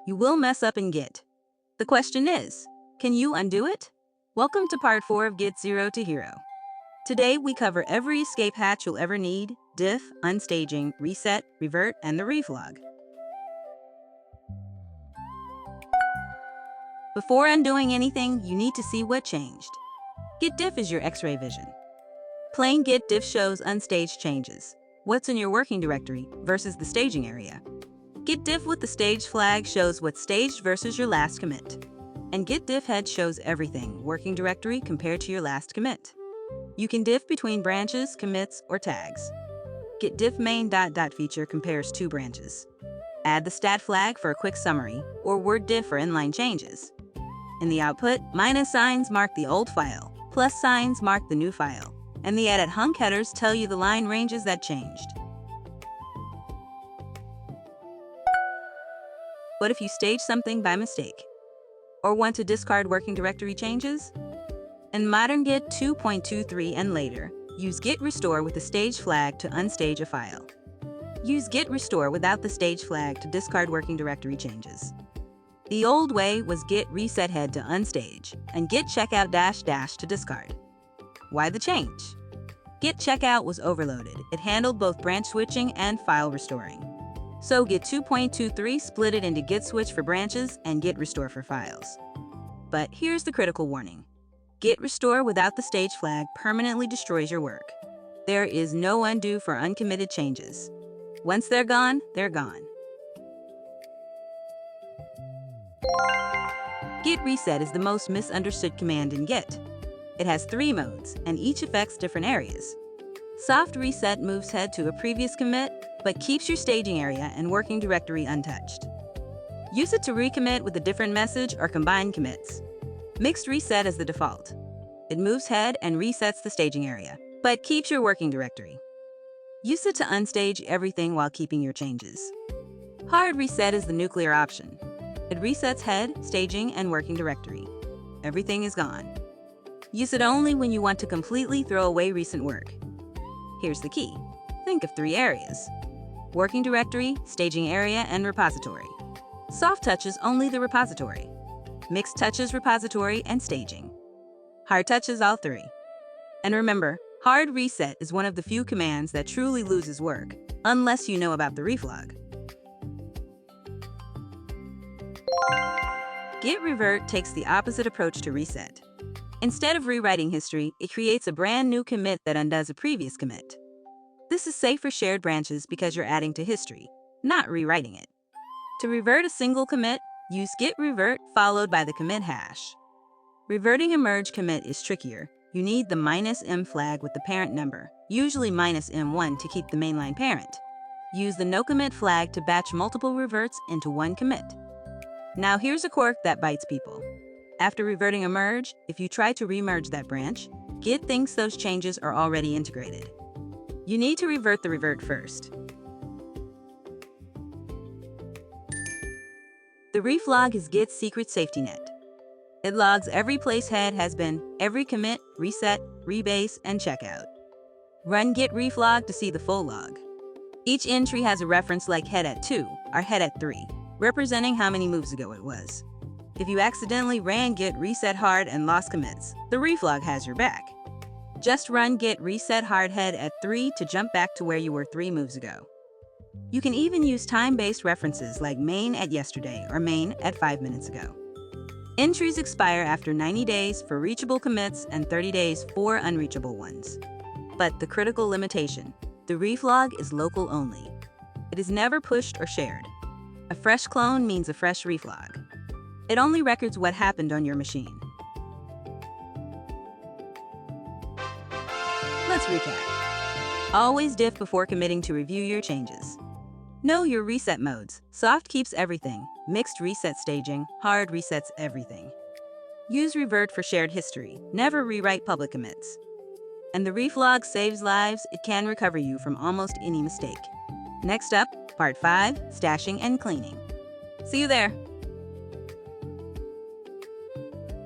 You will mess up in Git. The question is, can you undo it? Welcome to part 4 of Git Zero to Hero. Today we cover every escape hatch you'll ever need: diff, unstaging, reset, revert, and the reflog. Before undoing anything, you need to see what changed. Git diff is your X-ray vision. Plain Git diff shows unstaged changes, what's in your working directory versus the staging area. Git diff with the staged flag shows what's staged versus your last commit. And Git diff head shows everything, working directory compared to your last commit. You can diff between branches, commits, or tags. Git diff main ... feature compares two branches. Add the stat flag for a quick summary, or word diff for inline changes. In the output, minus signs mark the old file, plus signs mark the new file, and the edit hunk headers tell you the line ranges that changed. What if you stage something by mistake? Or want to discard working directory changes? In modern Git 2.23 and later, use Git restore with the stage flag to unstage a file. Use Git restore without the stage flag to discard working directory changes. The old way was Git reset head to unstage and Git checkout -- to discard. Why the change? Git checkout was overloaded. It handled both branch switching and file restoring. So Git 2.23 split it into Git switch for branches and Git restore for files. But here's the critical warning. Git restore without the stage flag permanently destroys your work. There is no undo for uncommitted changes. Once they're gone, they're gone. Git reset is the most misunderstood command in Git. It has 3 modes, and each affects different areas. Soft reset moves head to a previous commit, but keeps your staging area and working directory untouched. Use it to recommit with a different message or combine commits. Mixed reset is the default. It moves head and resets the staging area, but keeps your working directory. Use it to unstage everything while keeping your changes. Hard reset is the nuclear option. It resets head, staging, and working directory. Everything is gone. Use it only when you want to completely throw away recent work. Here's the key. Think of 3 areas: working directory, staging area, and repository. Soft touches only the repository. Mixed touches repository and staging. Hard touches all 3. And remember, hard reset is one of the few commands that truly loses work, unless you know about the reflog. Git revert takes the opposite approach to reset. Instead of rewriting history, it creates a brand new commit that undoes a previous commit. This is safe for shared branches because you're adding to history, not rewriting it. To revert a single commit, use git revert followed by the commit hash. Reverting a merge commit is trickier. You need the -m flag with the parent number, usually -m1 to keep the mainline parent. Use the noCommit flag to batch multiple reverts into one commit. Now here's a quirk that bites people. After reverting a merge, if you try to remerge that branch, Git thinks those changes are already integrated. You need to revert the revert first. The reflog is Git's secret safety net. It logs every place head has been, every commit, reset, rebase, and checkout. Run git reflog to see the full log. Each entry has a reference like head at 2 or head at 3, representing how many moves ago it was. If you accidentally ran git reset hard and lost commits, the reflog has your back. Just run git reset hard head at 3 to jump back to where you were 3 moves ago. You can even use time-based references like main at yesterday or main at 5 minutes ago. Entries expire after 90 days for reachable commits and 30 days for unreachable ones. But the critical limitation, the reflog is local only. It is never pushed or shared. A fresh clone means a fresh reflog. It only records what happened on your machine. Let's recap. Always diff before committing to review your changes. Know your reset modes. Soft keeps everything. Mixed reset staging. Hard resets everything. Use revert for shared history. Never rewrite public commits. And the reflog saves lives. It can recover you from almost any mistake. Next up, part 5, stashing and cleaning. See you there.